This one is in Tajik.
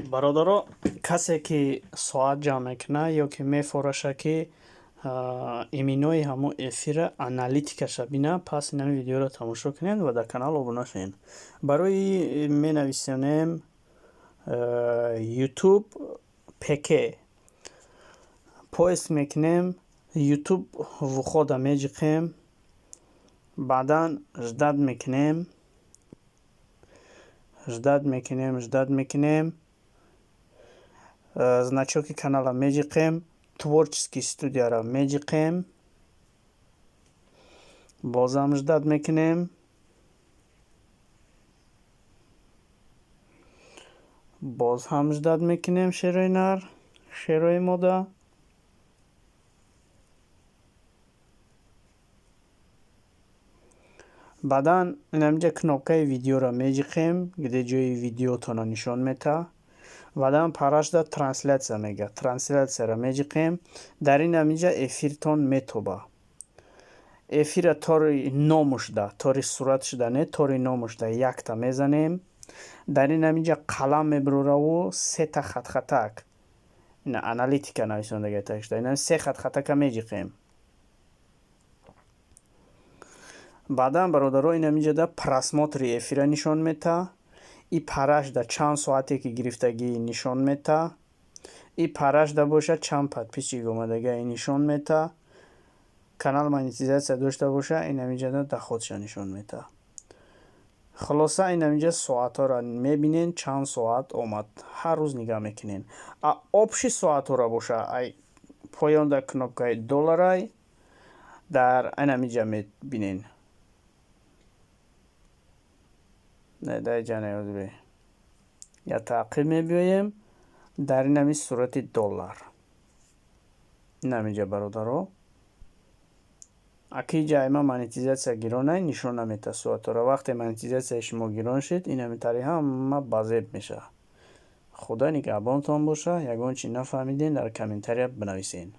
бародаро, касе ки соат ҷамъ мекунад ё ки мефороша ки иминои ҳамун эфира аналитикаша бинад, пас ин ҳамин видеоро тамошо кунед ва дар канал обуна шавед. Барои менависонем YouTube PK. Поиск мекунем, YouTube вухода меҷиқем, баъдан ждад мекунем, значоки канала меҷиқем, творческий студияро меҷиқем, бозам ждад мекунем, боз ҳам ждад мекунем, шерои нар, шерои мода. баъдан инамиҷа кнопкаи видеоро меҷиқем, где ҷои видеотона нишон мета. баъдан парашда транслятсия мегӯяд. Транслятсияро меҷиқем. Дар ин ҳамиҷа эфиртон метоба. Эфира тори номушда, тори суратшуда не, тори номушда якта мезанем. Дар ин ҳамиҷа қалам мебураву сета хатхатак. Ина аналитика нависондагиаташда. Ина се хатхатака меҷиқем. баъдан бародаро ин ҳамиҷада просмотри эфира нишон мета. И парашда чанд соате ки гирифтагӣ нишон мета. И парашда боша чанд подписчик омадагӣ нишон мета. Канал монетизатсия дошта боша ин ҳамиҷада дахотша нишон мета. خلاصه این همینجا ساعت ها را میبینین چند ساعت آمد هر روز نگاه میکنین آپشی ساعت ها را باشه پایان در کنابکای دلارای در این همینجا میبینین نه در جانه یاد بی یا تعقیب میبینیم در این همین صورت دلار این همینجا برادرها اکی جایما монетизатсия гиронай нишон намета суатора вақте монетизатсияи шумо гирон шид ин ҳамин тариқа ҳама базеб меша. худо нигаҳбонтон боша. ягон чи нафаҳмидин дар комментария бинависен.